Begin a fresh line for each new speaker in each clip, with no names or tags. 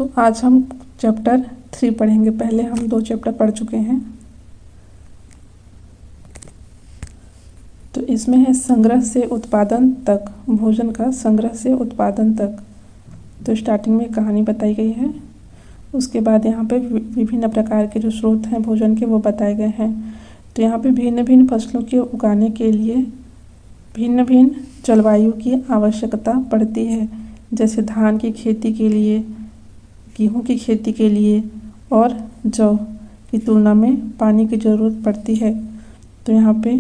तो आज हम चैप्टर 3 पढ़ेंगे। पहले हम 2 चैप्टर पढ़ चुके हैं। तो इसमें है संग्रह से उत्पादन तक, भोजन का संग्रह से उत्पादन तक। तो स्टार्टिंग में कहानी बताई गई है, उसके बाद यहाँ पे विभिन्न प्रकार के जो स्रोत हैं भोजन के वो बताए गए हैं। तो यहाँ पे भिन्न भिन्न फसलों के उगाने के लिए भिन्न भिन्न जलवायु की आवश्यकता पड़ती है। जैसे धान की खेती के लिए, गेहूँ की खेती के लिए और जौ की तुलना में पानी की ज़रूरत पड़ती है। तो यहाँ पे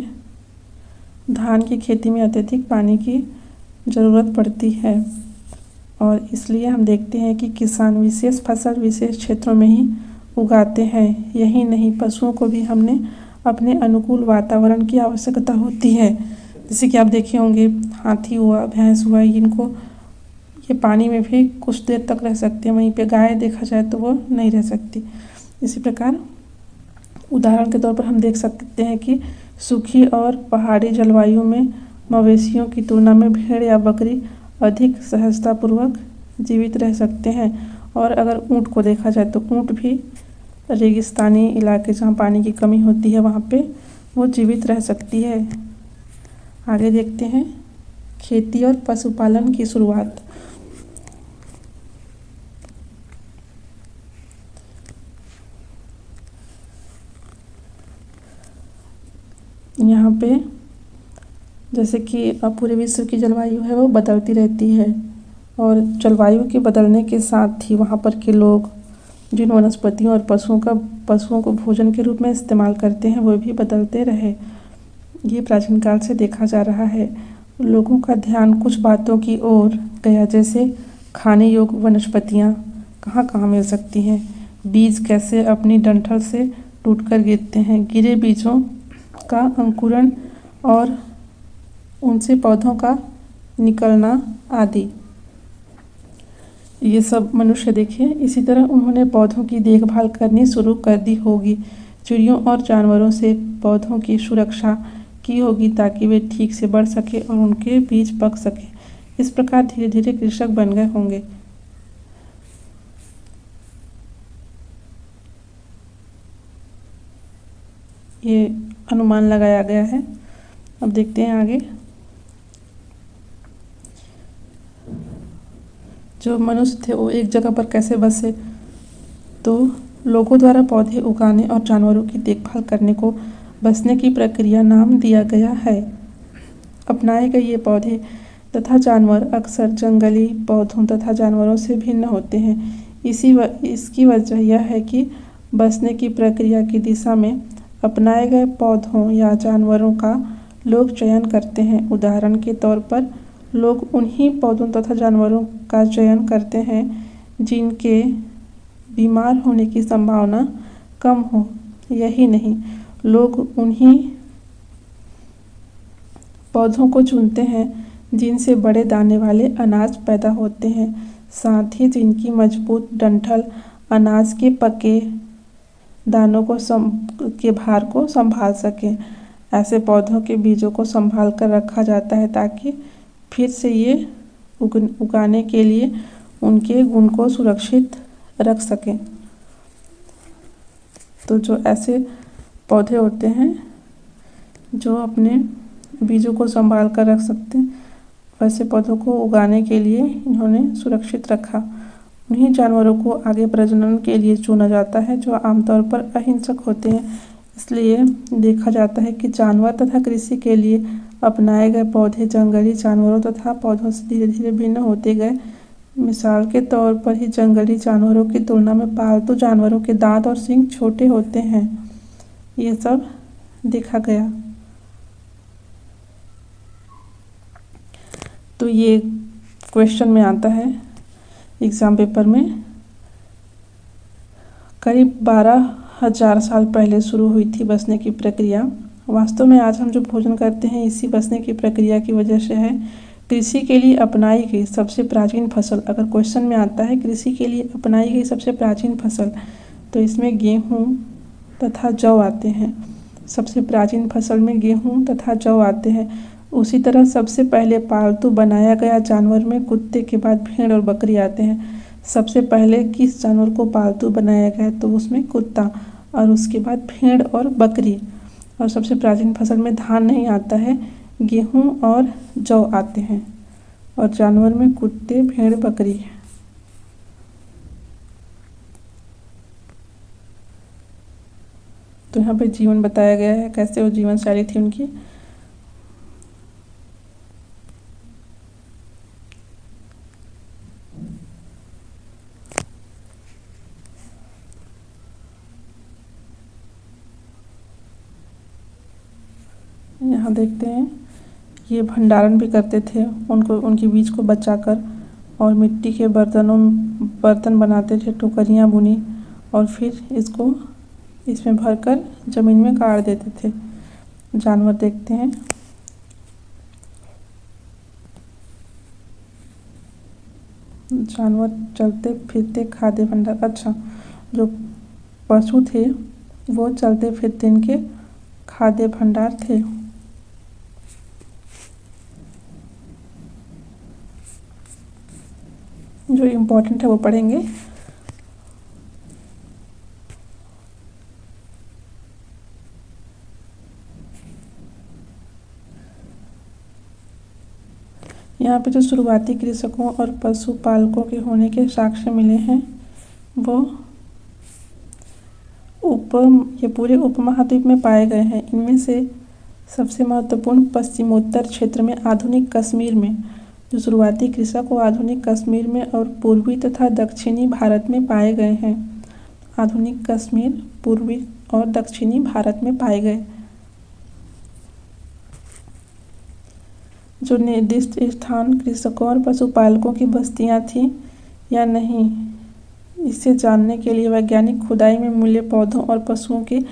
धान की खेती में अत्यधिक पानी की ज़रूरत पड़ती है और इसलिए हम देखते हैं कि किसान विशेष फसल विशेष क्षेत्रों में ही उगाते हैं। यही नहीं, पशुओं को भी हमने अपने अनुकूल वातावरण की आवश्यकता होती है। जैसे कि आप देखे होंगे, हाथी हुआ, भैंस हुआ, इनको ये पानी में भी कुछ देर तक रह सकते हैं, वहीं पे गाय देखा जाए तो वो नहीं रह सकती। इसी प्रकार उदाहरण के तौर पर हम देख सकते हैं कि सूखी और पहाड़ी जलवायु में मवेशियों की तुलना में भेड़ या बकरी अधिक सहजतापूर्वक जीवित रह सकते हैं। और अगर ऊँट को देखा जाए तो ऊँट भी रेगिस्तानी इलाके जहाँ पानी की कमी होती है वहाँ पे वो जीवित रह सकती है। आगे देखते हैं खेती और पशुपालन की शुरुआत। यहाँ पे जैसे कि पूरे विश्व की जलवायु है वो बदलती रहती है और जलवायु के बदलने के साथ ही वहाँ पर के लोग जिन वनस्पतियों और पशुओं को भोजन के रूप में इस्तेमाल करते हैं वो भी बदलते रहे। ये प्राचीन काल से देखा जा रहा है। लोगों का ध्यान कुछ बातों की ओर गया, जैसे खाने योग्य वनस्पतियाँ कहाँ कहाँ मिल सकती हैं, बीज कैसे अपनी डंठल से टूटकर गिरते हैं, गिरे बीजों का अंकुरण और उनसे पौधों का निकलना आदि। ये सब मनुष्य देखे। इसी तरह उन्होंने पौधों की देखभाल करनी शुरू कर दी होगी। चिड़ियों और जानवरों से पौधों की सुरक्षा की होगी ताकि वे ठीक से बढ़ सके और उनके बीज पक सके। इस प्रकार धीरे धीरे कृषक बन गए होंगे। ये अनुमान लगाया गया है। अब देखते हैं आगे। जो मनुष्य थे वो एक जगह पर कैसे बसे। तो लोगों द्वारा पौधे उगाने और जानवरों की देखभाल करने को बसने की प्रक्रिया नाम दिया गया है। अपनाए गए ये पौधे तथा जानवर अक्सर जंगली पौधों तथा जानवरों से भिन्न होते हैं। इसकी वजह यह है कि बसने की प्रक्रिया की दिशा में अपनाए गए पौधों या जानवरों का लोग चयन करते हैं। उदाहरण के तौर पर लोग उन्हीं पौधों तथा जानवरों का चयन करते हैं जिनके बीमार होने की संभावना कम हो। यही नहीं, लोग उन्हीं पौधों को चुनते हैं जिनसे बड़े दाने वाले अनाज पैदा होते हैं, साथ ही जिनकी मजबूत डंठल अनाज के पके दानों के भार को संभाल सकें। ऐसे पौधों के बीजों को संभाल कर रखा जाता है ताकि फिर से ये उगाने के लिए उनके गुण को सुरक्षित रख सकें। तो जो ऐसे पौधे होते हैं जो अपने बीजों को संभाल कर रख सकते हैं, वैसे पौधों को उगाने के लिए इन्होंने सुरक्षित रखा। उन्हीं जानवरों को आगे प्रजनन के लिए चुना जाता है जो आमतौर पर अहिंसक होते हैं। इसलिए देखा जाता है कि जानवर तथा कृषि के लिए अपनाए गए पौधे जंगली जानवरों तथा पौधों से धीरे धीरे भिन्न होते गए। मिसाल के तौर पर ही जंगली जानवरों की तुलना में पालतू जानवरों के दांत और सींग छोटे होते हैं। ये सब देखा गया। तो ये क्वेश्चन में आता है एग्ज़ाम पेपर में। करीब 12,000 साल पहले शुरू हुई थी बसने की प्रक्रिया। वास्तव में आज हम जो भोजन करते हैं इसी बसने की प्रक्रिया की वजह से है। कृषि के लिए अपनाई गई सबसे प्राचीन फसल, अगर क्वेश्चन में आता है कृषि के लिए अपनाई गई सबसे प्राचीन फसल, तो इसमें गेहूँ तथा जौ आते हैं। सबसे प्राचीन फसल में गेहूँ तथा जौ आते हैं। उसी तरह सबसे पहले पालतू बनाया गया जानवर में कुत्ते के बाद भेड़ और बकरी आते हैं। सबसे पहले किस जानवर को पालतू बनाया गया, तो उसमें कुत्ता, और उसके बाद भेड़ और बकरी। और सबसे प्राचीन फसल में धान नहीं आता है, गेहूँ और जौ आते हैं। और जानवर में कुत्ते, भेड़, बकरी। तो यहाँ पे जीवन बताया गया है, कैसे वो जीवन शैली थी उनकी। यहाँ देखते हैं, ये भंडारण भी करते थे उनको, उनके बीज को बचाकर, और मिट्टी के बर्तन बनाते थे, टोकरियाँ बुनी, और फिर इसको इसमें भरकर ज़मीन में गाड़ देते थे। जानवर देखते हैं, जानवर चलते फिरते खाद्य भंडार। अच्छा, जो पशु थे वो चलते फिरते इनके खाद्य भंडार थे। जो इम्पोर्टेंट है वो पढ़ेंगे। यहाँ पे जो शुरुआती कृषकों और पशुपालकों के होने के साक्ष्य मिले हैं वो ये पूरे उपमहाद्वीप में पाए गए हैं। इनमें से सबसे महत्वपूर्ण पश्चिमोत्तर क्षेत्र में आधुनिक कश्मीर में जो शुरुआती कृषक वो आधुनिक कश्मीर में और पूर्वी तथा दक्षिणी भारत में पाए गए हैं। आधुनिक कश्मीर, पूर्वी और दक्षिणी भारत में पाए गए। जो निर्दिष्ट स्थान कृषकों और पशुपालकों की बस्तियां थीं या नहीं, इसे जानने के लिए वैज्ञानिक खुदाई में मिले पौधों और पशुओं की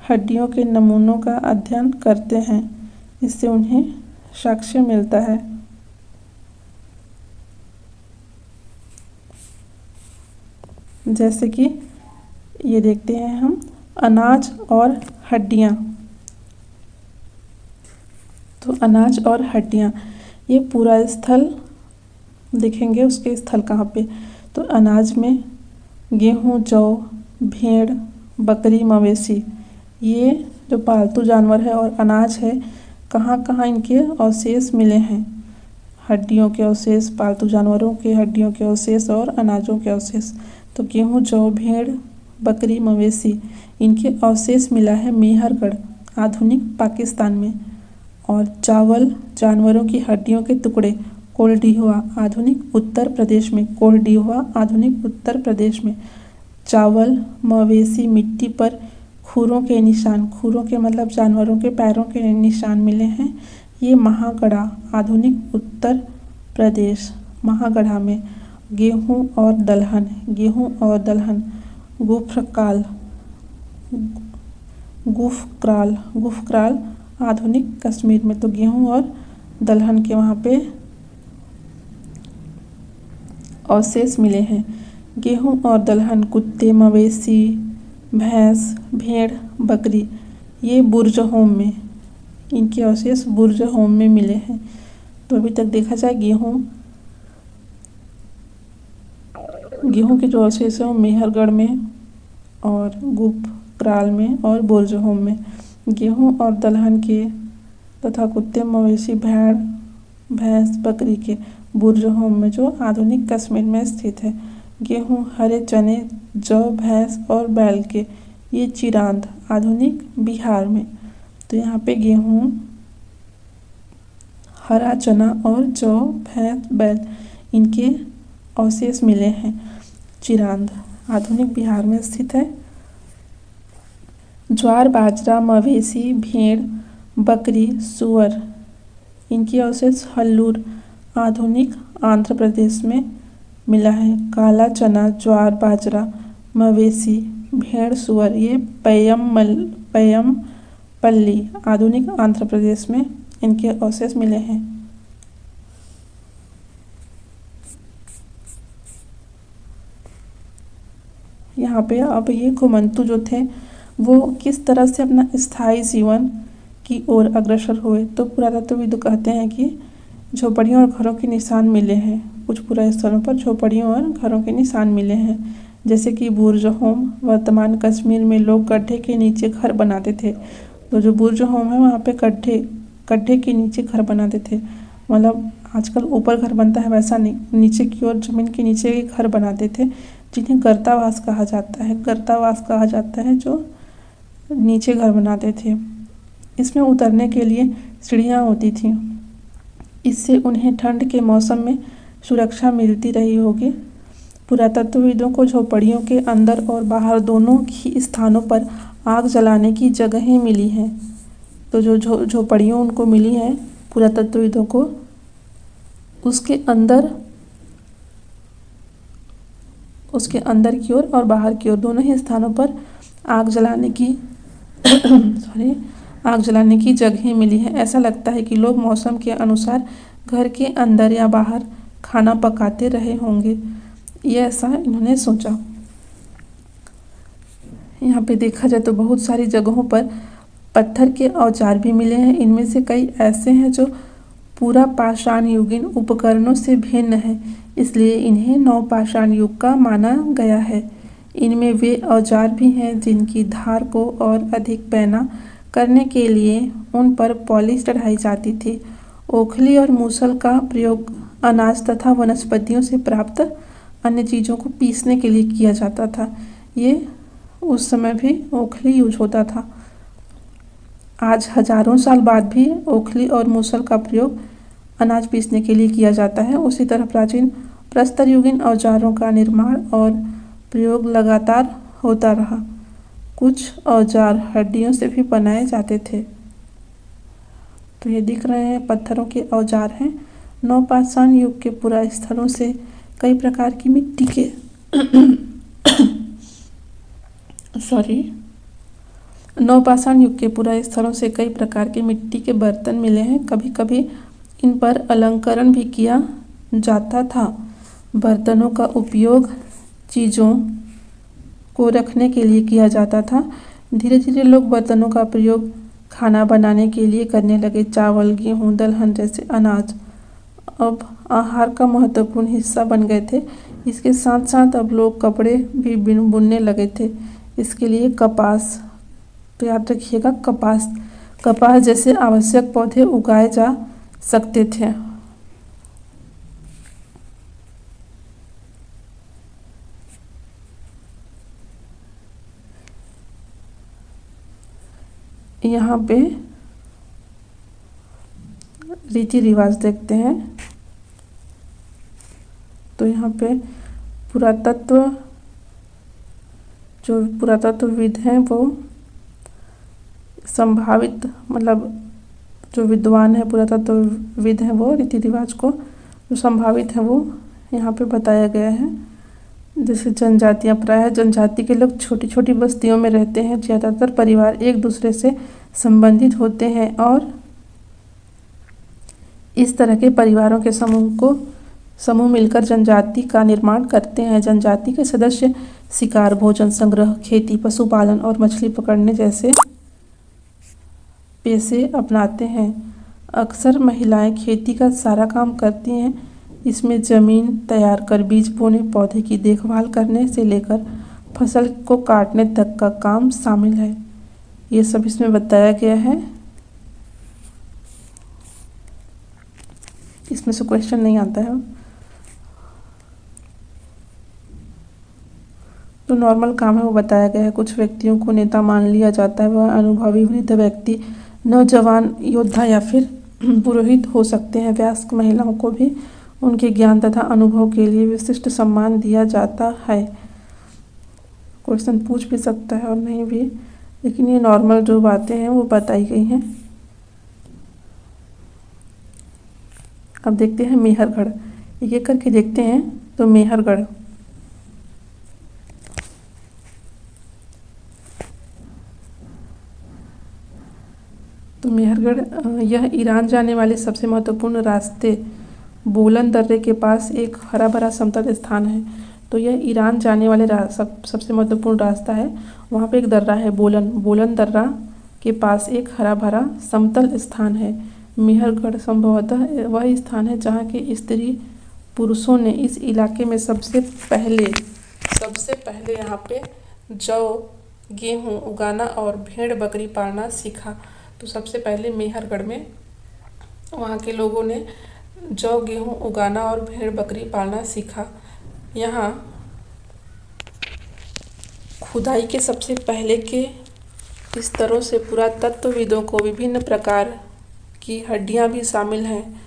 हड्डियों के नमूनों का अध्ययन करते हैं। इससे उन्हें साक्ष्य मिलता है। जैसे कि ये देखते हैं हम, अनाज और हड्डियाँ। तो अनाज और हड्डियाँ, ये पूरा स्थल देखेंगे, उसके स्थल कहाँ पे, तो अनाज में गेहूँ, जौ, भेड़, बकरी, मवेशी, ये जो पालतू जानवर है, और अनाज है, कहाँ कहाँ इनके अवशेष मिले हैं। हड्डियों के अवशेष, पालतू जानवरों के हड्डियों के अवशेष और अनाजों के अवशेष। तो गेहूँ, जौ, भेड़, बकरी, मवेशी, इनके अवशेष मिला है मेहरगढ़, आधुनिक पाकिस्तान में। और चावल, जानवरों की हड्डियों के टुकड़े, कोल्डिहुआ, आधुनिक उत्तर प्रदेश में। कोल्डिहुआ, आधुनिक उत्तर प्रदेश में। चावल, मवेशी, मिट्टी पर खुरों के निशान, खुरों के मतलब जानवरों के पैरों के निशान मिले हैं, ये महागढ़ा, आधुनिक उत्तर प्रदेश, महागढ़ा में। गेहूँ और दलहन, गेहूँ और दलहन, गुफक्राल, गुफक्राल, आधुनिक कश्मीर में। तो गेहूँ और दलहन के वहाँ पे अवशेष मिले हैं। गेहूँ और दलहन, कुत्ते, मवेशी, भैंस, भेड़, बकरी, ये बुर्जहोम में, इनके अवशेष बुर्जहोम में मिले हैं। तो अभी तक देखा जाए, गेहूँ के जो अवशेष हैं वो मेहरगढ़ में और गुफक्राल में और बुर्जहोम में। गेहूँ और दलहन के तथा कुत्ते, मवेशी, भेड़, भैंस, बकरी के बुर्जहोम में, जो आधुनिक कश्मीर में स्थित है। गेहूँ, हरे चने, जौ, भैंस और बैल के, ये चिरांद, आधुनिक बिहार में। तो यहाँ पे गेहूँ, हरा चना और जौ, भैंस, बैल, इनके अवशेष मिले हैं। चिरांद, आधुनिक बिहार में स्थित है। ज्वार, बाजरा, मवेशी, भेड़, बकरी, सूअर, इनके अवशेष हल्लूर, आधुनिक आंध्र प्रदेश में मिला है। काला चना, ज्वार, बाजरा, मवेशी, भेड़, सूअर, ये पय्यमपल्ली, आधुनिक आंध्र प्रदेश में इनके अवशेष मिले हैं। यहाँ पे अब ये घुमंतु जो थे वो किस तरह से अपना स्थायी जीवन की ओर अग्रसर हुए, तो पुरातत्वविद कहते हैं कि झोपड़ियों और घरों के निशान मिले हैं। कुछ पुरा स्थलों पर झोपड़ियों और घरों के निशान मिले हैं, जैसे कि बुर्ज होम। वर्तमान कश्मीर में लोग गड्ढे के नीचे घर बनाते थे। तो जो बुर्ज होम है वहाँ पे गड्ढे के नीचे घर बनाते थे, मतलब आजकल ऊपर घर बनता है वैसा नहीं, नीचे की ओर जमीन के नीचे घर बनाते थे, जिन्हें गर्तावास कहा जाता है। गर्तावास कहा जाता है जो नीचे घर बनाते थे। इसमें उतरने के लिए सीढ़ियाँ होती थीं, इससे उन्हें ठंड के मौसम में सुरक्षा मिलती रही होगी। पुरातत्वविदों को झोपड़ियों के अंदर और बाहर दोनों ही स्थानों पर आग जलाने की जगहें मिली हैं। तो जो झोपड़ियों उनको मिली हैं पुरातत्वविदों को, उसके अंदर की ओर और बाहर की ओर दोनों ही स्थानों पर आग जलाने की जगहें मिली हैं। ऐसा लगता है कि लोग मौसम के अनुसार घर के अंदर या बाहर खाना पकाते रहे होंगे, ये ऐसा इन्होंने सोचा। यहाँ पे देखा जाए तो बहुत सारी जगहों पर पत्थर के औजार भी मिले हैं। इनमें से कई ऐसे हैं जो पूरा पाषाण युगीन उपकरणों से भिन्न है, इसलिए इन्हें नवपाषाण युग का माना गया है। इनमें वे औजार भी हैं जिनकी धार को और अधिक पैना करने के लिए उन पर पॉलिश चढ़ाई जाती थी। ओखली और मूसल का प्रयोग अनाज तथा वनस्पतियों से प्राप्त अन्य चीज़ों को पीसने के लिए किया जाता था। ये उस समय भी ओखली यूज होता था। आज हजारों साल बाद भी ओखली और मूसल का प्रयोग अनाज पीसने के लिए किया जाता है। उसी तरह प्राचीन प्रस्तर युगीन औजारों का निर्माण और प्रयोग लगातार होता रहा। कुछ औजार हड्डियों से भी बनाए जाते थे। तो ये दिख रहे हैं पत्थरों के औजार हैं। नवपाषाण युग के पुरा स्थलों से कई प्रकार की मिट्टी के नवपाषाण युग के पुरा स्थलों से कई प्रकार के मिट्टी के बर्तन मिले हैं। कभी कभी इन पर अलंकरण भी किया जाता था। बर्तनों का उपयोग चीज़ों को रखने के लिए किया जाता था। धीरे धीरे लोग बर्तनों का प्रयोग खाना बनाने के लिए करने लगे। चावल, गेहूँ, दलहन जैसे अनाज अब आहार का महत्वपूर्ण हिस्सा बन गए थे। इसके साथ साथ अब लोग कपड़े भी बुनने लगे थे। इसके लिए कपास, तो याद रखिएगा कपास जैसे आवश्यक पौधे उगाए जा सकते थे। यहाँ पे रीति रिवाज देखते हैं। तो यहाँ पे पुरातत्वविद हैं वो संभावित, मतलब जो विद्वान है पुरातत्वविद हैं वो रीति रिवाज को जो संभावित है वो यहाँ पे बताया गया है। जैसे जनजातियाँ, प्रायः जनजाति के लोग छोटी छोटी बस्तियों में रहते हैं। ज़्यादातर परिवार एक दूसरे से संबंधित होते हैं और इस तरह के परिवारों के समूह मिलकर जनजाति का निर्माण करते हैं। जनजाति के सदस्य शिकार, भोजन संग्रह, खेती, पशुपालन और मछली पकड़ने जैसे पेशे अपनाते हैं। अक्सर महिलाएं खेती का सारा काम करती हैं। इसमें ज़मीन तैयार कर बीज बोने, पौधे की देखभाल करने से लेकर फसल को काटने तक का काम शामिल है। ये सब इसमें बताया गया है। इसमें से क्वेश्चन नहीं आता है। तो नॉर्मल काम है वो बताया गया है। कुछ व्यक्तियों को नेता मान लिया जाता है। वह अनुभवी वृद्ध व्यक्ति, नौजवान योद्धा या फिर पुरोहित हो सकते हैं। वयस्क महिलाओं को भी उनके ज्ञान तथा अनुभव के लिए विशिष्ट सम्मान दिया जाता है। क्वेश्चन पूछ भी सकता है और नहीं भी, लेकिन ये नॉर्मल जो बातें हैं वो बताई गई हैं। अब देखते हैं मेहरगढ़, एक एक करके देखते हैं। तो मेहरगढ़, यह ईरान जाने वाले सबसे महत्वपूर्ण रास्ते बोलन दर्रे के पास एक हरा भरा समतल स्थान है। तो यह ईरान जाने वाले सबसे महत्वपूर्ण रास्ता है। वहाँ पे एक दर्रा है बोलन दर्रा के पास एक हरा भरा समतल स्थान है। मेहरगढ़ संभवतः वह स्थान है जहाँ के स्त्री पुरुषों ने इस इलाके में सबसे पहले यहाँ पे जौ, गेहूँ उगाना और भेड़ बकरी पालना सीखा। तो सबसे पहले मेहरगढ़ में वहाँ के लोगों ने जौ, गेहूँ उगाना और भेड़ बकरी पालना सीखा। यहाँ खुदाई के सबसे पहले के स्तरों से पुरातत्वविदों को विभिन्न प्रकार की हड्डियाँ भी शामिल हैं।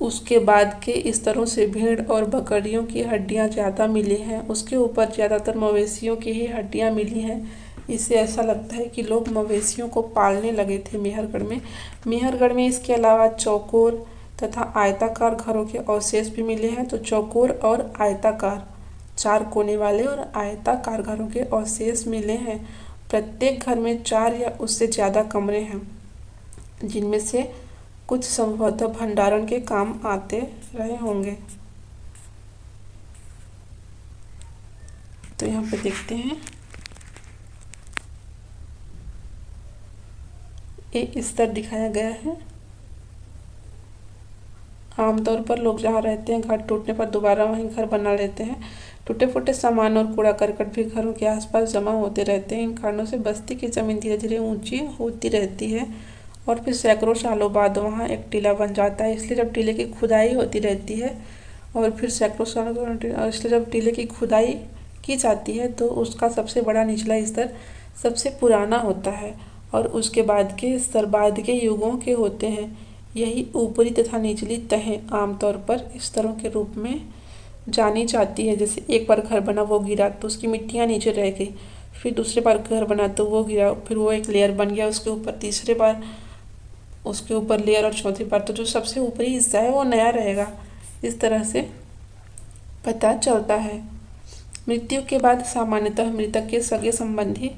उसके बाद के स्तरों से भेड़ और बकरियों की हड्डियाँ ज़्यादा मिली हैं। उसके ऊपर ज़्यादातर मवेशियों की ही हड्डियाँ मिली हैं। इससे ऐसा लगता है कि लोग मवेशियों को पालने लगे थे मेहरगढ़ में इसके अलावा चौकोर तथा आयताकार घरों के अवशेष भी मिले हैं। तो चौकोर और आयताकार, 4 कोने वाले और आयताकार घरों के अवशेष मिले हैं। प्रत्येक घर में 4 या उससे ज़्यादा कमरे हैं, जिनमें से कुछ संभवतः भंडारण के काम आते रहे होंगे। तो यहाँ पे देखते हैं, एक स्तर दिखाया गया है। आमतौर पर लोग जहाँ रहते हैं, घर टूटने पर दोबारा वहीं घर बना लेते हैं। टूटे फूटे सामान और कूड़ा करकट भी घरों के आसपास जमा होते रहते हैं। इन कारणों से बस्ती की जमीन धीरे धीरे ऊंची होती रहती है और फिर सैकड़ों सालों बाद वहाँ एक टीला बन जाता है। इसलिए जब टीले की खुदाई होती रहती है और फिर सैकड़ों सालों इसलिए जब टीले की खुदाई की जाती है तो उसका सबसे बड़ा निचला स्तर सबसे पुराना होता है और उसके बाद के स्तर बाद के युगों के होते हैं। यही ऊपरी तथा निचली तहें आमतौर पर स्तरों के रूप में जानी जाती है। जैसे एक बार घर बना, वो गिरा तो उसकी मिट्टियाँ नीचे रह गई, फिर दूसरे बार घर बना तो वो गिरा, फिर वो एक लेयर बन गया उसके ऊपर, तीसरे बार उसके ऊपर लेयर और चौथी बार तो जो सबसे ऊपरी हिस्सा है वो नया रहेगा। इस तरह से पता चलता है। मृत्यु के बाद सामान्यतः मृतक के सगे संबंधी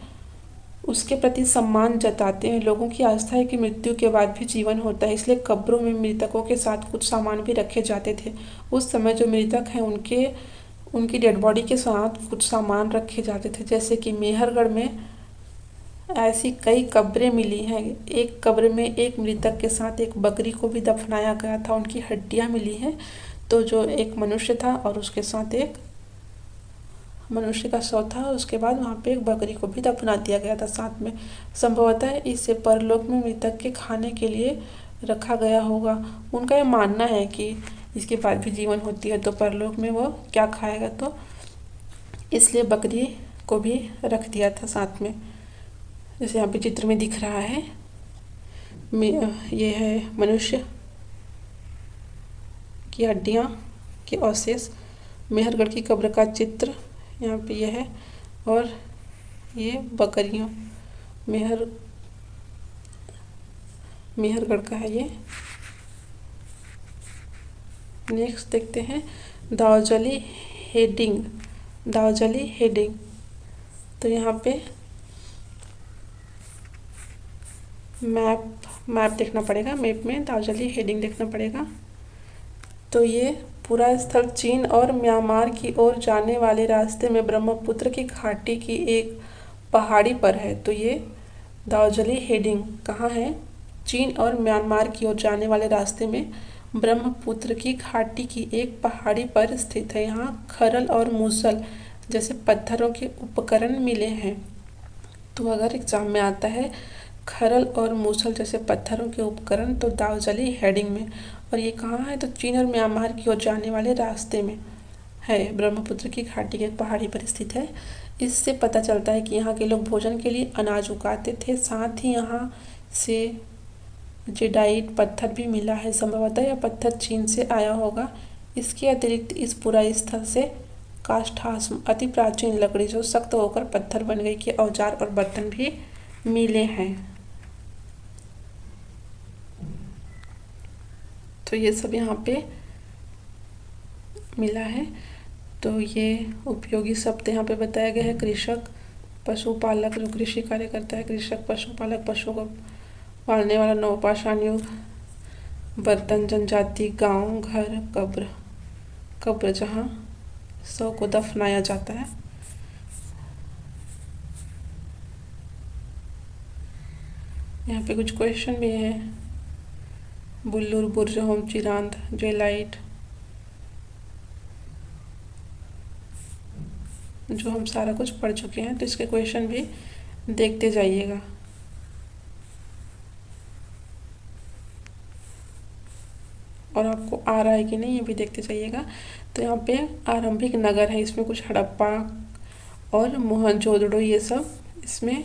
उसके प्रति सम्मान जताते हैं। लोगों की आस्था है कि मृत्यु के बाद भी जीवन होता है, इसलिए कब्रों में मृतकों के साथ कुछ सामान भी रखे जाते थे। उस समय जो मृतक हैं उनकी डेड बॉडी के साथ कुछ सामान रखे जाते थे। जैसे कि मेहरगढ़ में ऐसी कई कब्रें मिली हैं। एक कब्र में एक मृतक के साथ एक बकरी को भी दफनाया गया था, उनकी हड्डियां मिली हैं। तो जो एक मनुष्य था और उसके साथ एक मनुष्य का शव था, उसके बाद वहाँ पे एक बकरी को भी दफना दिया गया था साथ में। संभवतः इसे परलोक में मृतक के खाने के लिए रखा गया होगा। उनका यह मानना है कि इसके बाद भी जीवन होती है तो परलोक में वो क्या खाएगा, तो इसलिए बकरी को भी रख दिया था साथ में। जैसे यहाँ पे चित्र में दिख रहा है, ये है मनुष्य की हड्डियाँ के अवशेष। मेहरगढ़ की कब्र का चित्र यहाँ पे ये है और ये बकरियों मेहरगढ़ का है ये। नेक्स्ट देखते हैं दावजली हेडिंग। तो यहाँ पे मैप देखना पड़ेगा, मैप में दावजली हेडिंग देखना पड़ेगा। तो ये पूरा स्थल चीन और म्यांमार की ओर जाने वाले रास्ते में ब्रह्मपुत्र की घाटी की एक पहाड़ी पर है। तो ये दावजली हेडिंग कहाँ है? चीन और म्यांमार की ओर जाने वाले रास्ते में ब्रह्मपुत्र की घाटी की एक पहाड़ी पर स्थित है। यहाँ खरल और मूसल जैसे पत्थरों के उपकरण मिले हैं। तो अगर एग्जाम में आता है खरल और मूसल जैसे पत्थरों के उपकरण, तो दावजली हेडिंग में। और ये कहाँ है? तो चीन और म्यांमार की ओर जाने वाले रास्ते में है, ब्रह्मपुत्र की घाटी के पहाड़ी पर स्थित है। इससे पता चलता है कि यहाँ के लोग भोजन के लिए अनाज उगाते थे। साथ ही यहाँ से जेडाइट पत्थर भी मिला है। संभवतः यह पत्थर चीन से आया होगा। इसके अतिरिक्त इस पूरा स्थल से काष्ठास्म अति प्राचीन लकड़ी जो सख्त होकर पत्थर बन गई के औजार और बर्तन भी मिले हैं। तो ये सब यहाँ पे मिला है। तो ये उपयोगी शब्द यहाँ पे बताया गया है। कृषक, पशुपालक जो कृषि कार्य करता है, कृषक, पशुपालक, पशु को पालने वाला, नवपाषाण युग, बर्तन, जनजाति, गांव, घर, कब्र जहाँ शव को दफनाया जाता है। यहाँ पे कुछ क्वेश्चन भी हैं। बुल्लुर, बुर्ज, होम, चिरांद, जेलाइट, जो हम सारा कुछ पढ़ चुके हैं, तो इसके क्वेश्चन भी देखते जाइएगा। और आपको आ रहा है कि नहीं ये भी देखते जाइएगा। तो यहाँ पे आरंभिक नगर है, इसमें कुछ हड़प्पा और मोहनजोदड़ो ये सब इसमें